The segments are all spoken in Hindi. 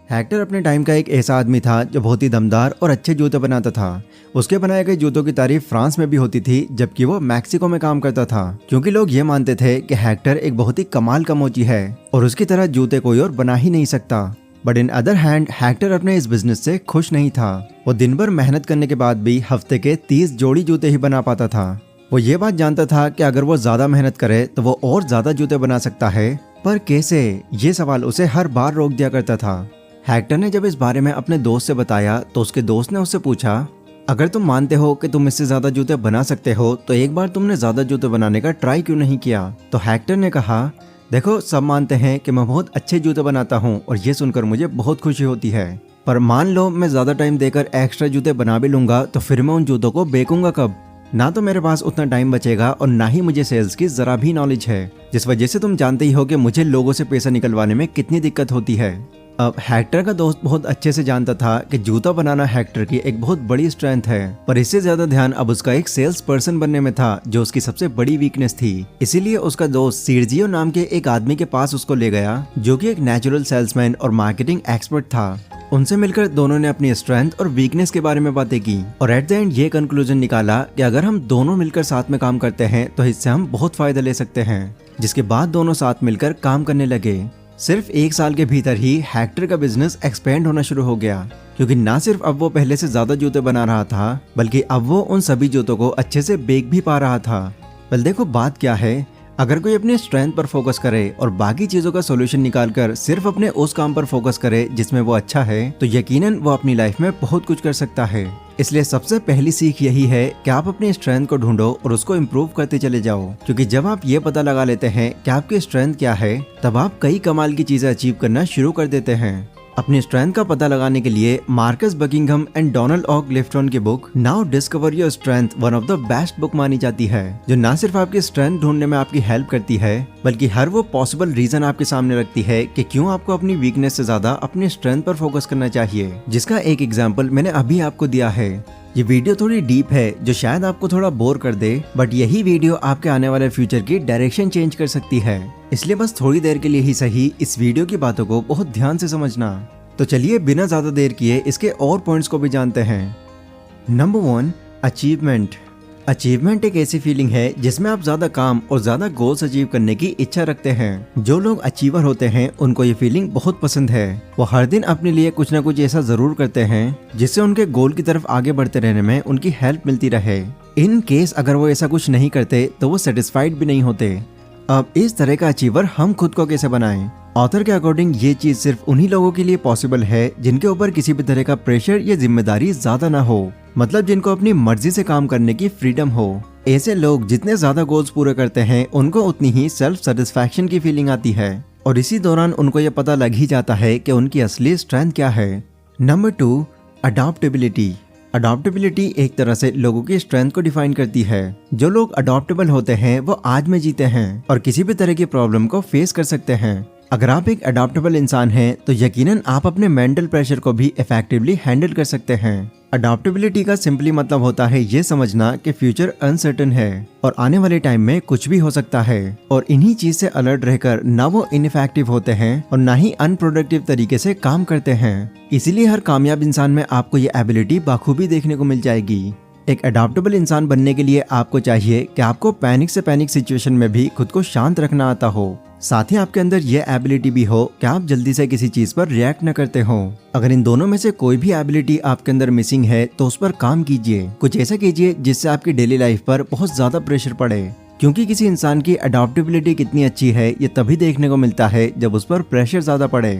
हेक्टर अपने टाइम का एक ऐसा आदमी था जो बहुत ही दमदार और अच्छे जूते बनाता था। उसके बनाए गए जूतों की तारीफ फ्रांस में भी होती थी, जबकि वो मैक्सिको में काम करता था, क्योंकि लोग ये मानते थे कि हेक्टर एक बहुत ही कमाल का मोची है और उसकी तरह जूते कोई और बना ही नहीं सकता। But in other hand Hector अपने इस बिजनेस से खुश नहीं था। वो दिन भर मेहनत करने के बाद भी हफ्ते के 30 जोड़ी जूते ही बना पाता था। वो ये बात जानता था कि अगर वो ज्यादा मेहनत करे तो वो और ज्यादा जूते बना सकता है, पर कैसे, ये सवाल उसे हर बार रोक दिया करता था। हेक्टर ने जब इस बारे में अपने दोस्त से बताया तो उसके दोस्त ने उससे पूछा, अगर तुम मानते हो कि तुम इससे ज्यादा जूते बना सकते हो तो एक बार तुमने ज्यादा जूते बनाने का ट्राई क्यों नहीं किया। तो हेक्टर ने कहा, देखो, सब मानते हैं कि मैं बहुत अच्छे जूते बनाता हूँ और ये सुनकर मुझे बहुत खुशी होती है, पर मान लो मैं ज्यादा टाइम देकर एक्स्ट्रा जूते बना भी लूंगा तो फिर मैं उन जूतों को बेचूंगा कब। ना तो मेरे पास उतना टाइम बचेगा और ना ही मुझे सेल्स की जरा भी नॉलेज है, जिस वजह से तुम जानते ही हो कि मुझे लोगों से पैसा निकलवाने में कितनी दिक्कत होती है। अब हेक्टर का दोस्त बहुत अच्छे से जानता था कि जूता बनाना हेक्टर की एक बहुत बड़ी स्ट्रेंथ है, पर इससे ज्यादा ध्यान अब उसका एक सेल्स पर्सन बनने में था, जो उसकी सबसे बड़ी वीकनेस थी। इसीलिए उसका दोस्त सीर्जियो नाम के एक आदमी के पास उसको ले गया, जो कि एक नेचुरल सेल्समैन और मार्केटिंग एक्सपर्ट था। उनसे मिलकर दोनों ने अपनी स्ट्रेंथ और वीकनेस के बारे में बातें की और एट द एंड ये कंक्लूजन निकाला कि अगर हम दोनों मिलकर साथ में काम करते हैं तो इससे हम बहुत फायदा ले सकते हैं। जिसके बाद दोनों साथ मिलकर काम करने लगे। सिर्फ 1 साल के भीतर ही हेक्टर का बिजनेस एक्सपेंड होना शुरू हो गया, क्योंकि ना सिर्फ अब वो पहले से ज्यादा जूते बना रहा था, बल्कि अब वो उन सभी जूतों को अच्छे से बेच भी पा रहा था। पर देखो बात क्या है, अगर कोई अपनी स्ट्रेंथ पर फोकस करे और बाकी चीजों का सॉल्यूशन निकालकर सिर्फ अपने उस काम पर फोकस करे जिसमें वो अच्छा है, तो यकीनन वो अपनी लाइफ में बहुत कुछ कर सकता है। इसलिए सबसे पहली सीख यही है कि आप अपनी स्ट्रेंथ को ढूंढो और उसको इम्प्रूव करते चले जाओ, क्योंकि जब आप ये पता लगा लेते हैं कि आपकी स्ट्रेंथ क्या है, तब आप कई कमाल की चीजें अचीव करना शुरू कर देते हैं। अपनी स्ट्रेंथ का पता लगाने के लिए मार्कस बकिंघम एंड डोनाल्ड ओ क्लिफ्टन की book now discover your strength one of the best book मानी जाती है, जो न सिर्फ आपकी स्ट्रेंथ ढूंढने में आपकी हेल्प करती है, बल्कि हर वो पॉसिबल रीजन आपके सामने रखती है कि क्यों आपको अपनी वीकनेस से ज्यादा अपनी स्ट्रेंथ पर फोकस करना चाहिए, जिसका एक एग्जाम्पल मैंने अभी आपको दिया है। ये वीडियो थोड़ी डीप है, जो शायद आपको थोड़ा बोर कर दे, बट यही वीडियो आपके आने वाले फ्यूचर की डायरेक्शन चेंज कर सकती है। इसलिए बस थोड़ी देर के लिए ही सही इस वीडियो की बातों को बहुत ध्यान से समझना। तो चलिए बिना ज्यादा देर किए इसके और पॉइंट्स को भी जानते हैं। Number 1, achievement. अचीवमेंट एक ऐसी फीलिंग है जिसमें आप ज्यादा काम और ज्यादा गोल्स अचीव करने की इच्छा रखते हैं। जो लोग अचीवर होते हैं उनको ये फीलिंग बहुत पसंद है। वो हर दिन अपने लिए कुछ ना कुछ ऐसा जरूर करते हैं जिससे उनके गोल की तरफ आगे बढ़ते रहने में उनकी हेल्प मिलती रहे। इन केस अगर वो ऐसा कुछ नहीं करते तो वो सेटिस्फाइड भी नहीं होते। अब इस तरह का अचीवर हम खुद को कैसे बनाएं? ऑथर के अकॉर्डिंग ये चीज सिर्फ उन्हीं लोगों के लिए पॉसिबल है जिनके ऊपर किसी भी तरह का प्रेशर या जिम्मेदारी ज्यादा ना हो, मतलब जिनको अपनी मर्जी से काम करने की फ्रीडम हो। ऐसे लोग जितने ज्यादा गोल्स पूरे करते हैं उनको उतनी ही सेल्फ सेटिस्फैक्शन की फीलिंग आती है, और इसी दौरान उनको ये पता लग ही जाता है कि उनकी असली स्ट्रेंथ क्या है। Number 2, adaptability. अडॉप्टेबिलिटी एक तरह से लोगों की स्ट्रेंथ को डिफाइन करती है। जो लोग अडॉप्टेबल होते हैं वो आज में जीते हैं और किसी भी तरह की प्रॉब्लम को फेस कर सकते हैं। अगर आप एक अडॉप्टेबल इंसान हैं तो यकीनन आप अपने मेंटल प्रेशर को भी इफेक्टिवली हैंडल कर सकते हैं। अडॉप्टेबिलिटी का सिंपली मतलब होता है ये समझना कि फ्यूचर अनसर्टेन है और आने वाले टाइम में कुछ भी हो सकता है, और इन्हीं चीज से अलर्ट रहकर ना वो इनइफेक्टिव होते हैं और ना ही अनप्रोडक्टिव तरीके से काम करते हैं। इसीलिए हर कामयाब इंसान में आपको ये एबिलिटी बाखूबी देखने को मिल जाएगी। एक अडॉप्टेबल इंसान बनने के लिए आपको चाहिए कि आपको पैनिक से पैनिक सिचुएशन में भी खुद को शांत रखना आता हो। साथ ही आपके अंदर यह एबिलिटी भी हो कि आप जल्दी से किसी चीज पर रिएक्ट न करते हो। अगर इन दोनों में से कोई भी एबिलिटी आपके अंदर मिसिंग है तो उस पर काम कीजिए। कुछ ऐसा कीजिए जिससे आपकी डेली लाइफ पर बहुत ज्यादा प्रेशर पड़े, क्योंकि किसी इंसान की अडॉप्टेबिलिटी कितनी अच्छी है ये तभी देखने को मिलता है जब उस पर प्रेशर ज्यादा पड़े।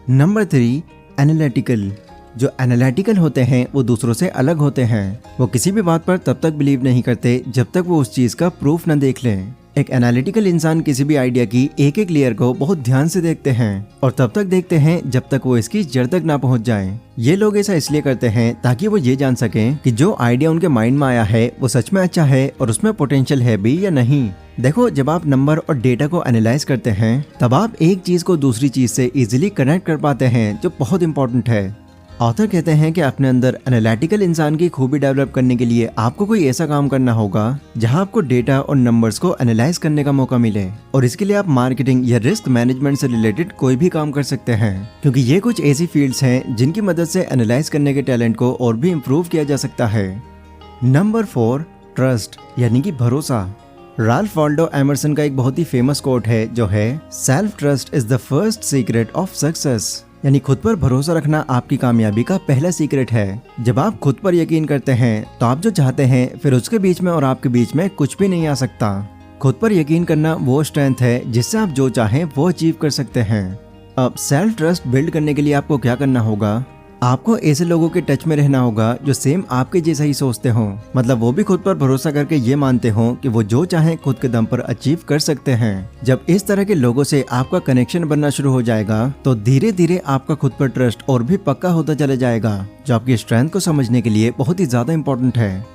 Number 3, analytical. जो एनालिटिकल होते हैं वो दूसरों से अलग होते हैं। वो किसी भी बात पर तब तक बिलीव नहीं करते जब तक वो उस चीज का प्रूफ न देख लें। एक एनालिटिकल इंसान किसी भी आइडिया की एक एक लेयर को बहुत ध्यान से देखते हैं और तब तक देखते हैं जब तक वो इसकी जड़ तक ना पहुंच जाए। ये लोग ऐसा इसलिए करते हैं ताकि वो ये जान सकें कि जो आइडिया उनके माइंड में आया है वो सच में अच्छा है और उसमें पोटेंशियल है भी या नहीं। देखो, जब आप नंबर और डेटा को एनालाइज करते हैं तब आप एक चीज को दूसरी चीज से इजीली कनेक्ट कर पाते हैं, जो बहुत इंपॉर्टेंट है। ऑथर कहते हैं कि अपने अंदर एनालिटिकल इंसान की खूबी डेवलप करने के लिए आपको कोई ऐसा काम करना होगा जहां आपको डेटा और नंबर्स को एनालाइज करने का मौका मिले, और इसके लिए आप मार्केटिंग या रिस्क मैनेजमेंट से रिलेटेड कोई भी काम कर सकते हैं, क्योंकि ये कुछ ऐसी फील्ड्स हैं जिनकी मदद से एनालाइज करने के टैलेंट को और भी इम्प्रूव किया जा सकता है। नंबर 4, ट्रस्ट यानी कि भरोसा। राल्फ वाल्डो एमरसन का एक बहुत ही फेमस कोट है जो है self trust is the first secret of success, यानी खुद पर भरोसा रखना आपकी कामयाबी का पहला सीक्रेट है। जब आप खुद पर यकीन करते हैं तो आप जो चाहते हैं फिर उसके बीच में और आपके बीच में कुछ भी नहीं आ सकता। खुद पर यकीन करना वो स्ट्रेंथ है जिससे आप जो चाहें वो अचीव कर सकते हैं। अब सेल्फ ट्रस्ट बिल्ड करने के लिए आपको क्या करना होगा, आपको ऐसे लोगों के टच में रहना होगा जो सेम आपके जैसा ही सोचते हो, मतलब वो भी खुद पर भरोसा करके ये मानते हो कि वो जो चाहे खुद के दम पर अचीव कर सकते हैं। जब इस तरह के लोगों से आपका कनेक्शन बनना शुरू हो जाएगा तो धीरे धीरे आपका खुद पर ट्रस्ट और भी पक्का होता चला जाएगा, जो आपकी स्ट्रेंथ को समझने के लिए बहुत ही ज्यादा इंपॉर्टेंट है।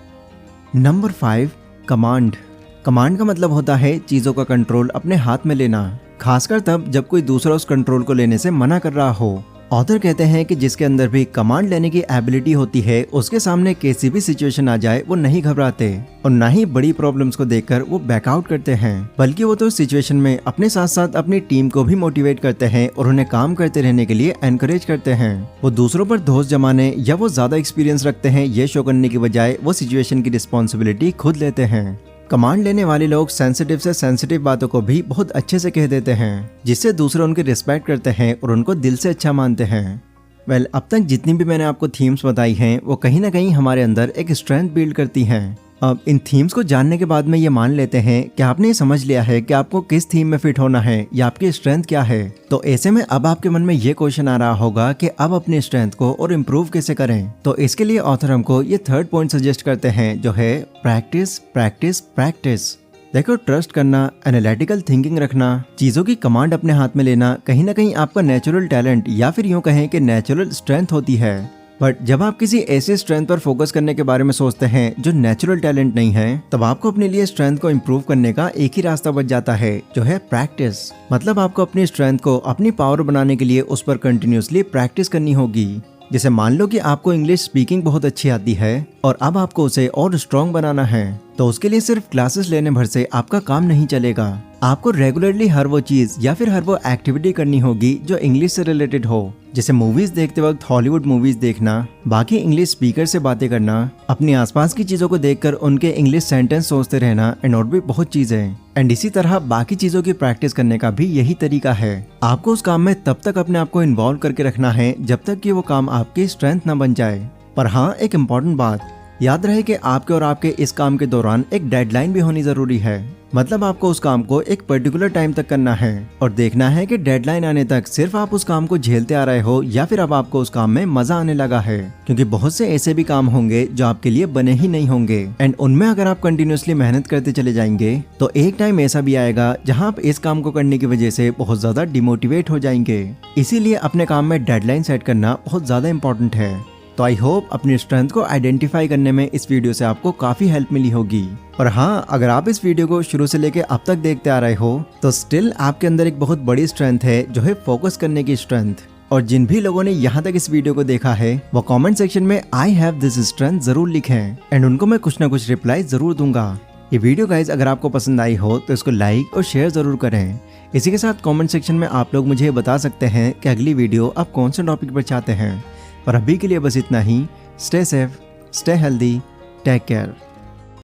Number 5, command. कमांड का मतलब होता है चीजों का कंट्रोल अपने हाथ में लेना, खासकर तब जब कोई दूसरा उस कंट्रोल को लेने से मना कर रहा हो। ऑथर कहते हैं कि जिसके अंदर भी कमांड लेने की एबिलिटी होती है उसके सामने कैसी भी सिचुएशन आ जाए वो नहीं घबराते और ना ही बड़ी प्रॉब्लम्स को देखकर वो बैकआउट करते हैं, बल्कि वो तो सिचुएशन में अपने साथ साथ अपनी टीम को भी मोटिवेट करते हैं और उन्हें काम करते रहने के लिए एनकरेज करते हैं। वो दूसरों पर दोष जमाने या वो ज्यादा एक्सपीरियंस रखते हैं ये शो करने की बजाय वो सिचुएशन की रिस्पॉन्सिबिलिटी खुद लेते हैं। कमांड लेने वाले लोग सेंसिटिव से सेंसिटिव बातों को भी बहुत अच्छे से कह देते हैं, जिससे दूसरे उनकी रिस्पेक्ट करते हैं और उनको दिल से अच्छा मानते हैं। वेल, अब तक जितनी भी मैंने आपको थीम्स बताई हैं वो कहीं ना कहीं हमारे अंदर एक स्ट्रेंथ बिल्ड करती हैं। अब इन थीम्स को जानने के बाद में ये मान लेते हैं कि आपने ये समझ लिया है कि आपको किस थीम में फिट होना है या आपकी स्ट्रेंथ क्या है, तो ऐसे में अब आपके मन में ये क्वेश्चन आ रहा होगा कि अब अपनी स्ट्रेंथ को और इम्प्रूव कैसे करें। तो इसके लिए ऑथर हमको ये 3rd पॉइंट सजेस्ट करते हैं जो है प्रैक्टिस प्रैक्टिस प्रैक्टिस। देखो, ट्रस्ट करना, एनालिटिकल थिंकिंग रखना, चीजों की कमांड अपने हाथ में लेना कहीं ना कहीं आपका नेचुरल टैलेंट या फिर यूं कहें कि नेचुरल स्ट्रेंथ होती है। बट जब आप किसी ऐसे स्ट्रेंथ पर फोकस करने के बारे में सोचते हैं जो नेचुरल टैलेंट नहीं है, तब आपको अपने लिए स्ट्रेंथ को इम्प्रूव करने का एक ही रास्ता बच जाता है जो है प्रैक्टिस। मतलब आपको अपनी स्ट्रेंथ को अपनी पावर बनाने के लिए उस पर कंटिन्यूसली प्रैक्टिस करनी होगी। जैसे मान लो कि आपको इंग्लिश स्पीकिंग बहुत अच्छी आती है और अब आपको उसे और स्ट्रॉन्ग बनाना है, तो उसके लिए सिर्फ क्लासेस लेने भर से आपका काम नहीं चलेगा। आपको रेगुलरली हर वो चीज या फिर हर वो एक्टिविटी करनी होगी जो इंग्लिश से रिलेटेड हो, जैसे मूवीज देखते वक्त हॉलीवुड मूवीज देखना, बाकी इंग्लिश स्पीकर से बातें करना, अपने आसपास की चीजों को देखकर उनके इंग्लिश सेंटेंस सोचते रहना एंड और भी बहुत चीजें। एंड इसी तरह बाकी चीजों की प्रैक्टिस करने का भी यही तरीका है। आपको उस काम में तब तक अपने आप को इन्वॉल्व करके रखना है जब तक कि वो काम आपकी स्ट्रेंथ न बन जाए। पर हाँ, एक इम्पॉर्टेंट बात याद रहे कि आपके और आपके इस काम के दौरान एक डेडलाइन भी होनी जरूरी है। मतलब आपको उस काम को एक पर्टिकुलर टाइम तक करना है और देखना है कि डेडलाइन आने तक सिर्फ आप उस काम को झेलते आ रहे हो या फिर अब आपको उस काम में मजा आने लगा है, क्योंकि बहुत से ऐसे भी काम होंगे जो आपके लिए बने ही नहीं होंगे एंड उनमें अगर आप कंटिन्यूअसली मेहनत करते चले जाएंगे तो एक टाइम ऐसा भी आएगा जहां आप इस काम को करने की वजह से बहुत ज्यादा डिमोटिवेट हो जाएंगे। इसीलिए अपने काम में डेडलाइन सेट करना बहुत ज्यादा इंपॉर्टेंट है। तो आई होप अपनी स्ट्रेंथ को आइडेंटिफाई करने में इस वीडियो से आपको काफी हेल्प मिली होगी। और हाँ, अगर आप इस वीडियो को शुरू से लेके अब तक देखते आ रहे हो तो स्टिल आपके अंदर एक बहुत बड़ी स्ट्रेंथ है जो है फोकस करने की स्ट्रेंथ। और जिन भी लोगों ने यहाँ तक इस वीडियो को देखा है वो कमेंट सेक्शन में आई हैव दिस स्ट्रेंथ जरूर लिखें एंड उनको मैं कुछ ना कुछ रिप्लाई जरूर दूंगा। ये वीडियो गाइज अगर आपको पसंद आई हो तो इसको लाइक और शेयर जरूर करें। इसी के साथ कमेंट सेक्शन में आप लोग मुझे बता सकते हैं कि अगली वीडियो आप कौन से टॉपिक पर चाहते हैं। और अभी के लिए बस इतना ही। Stay safe, stay healthy, take care.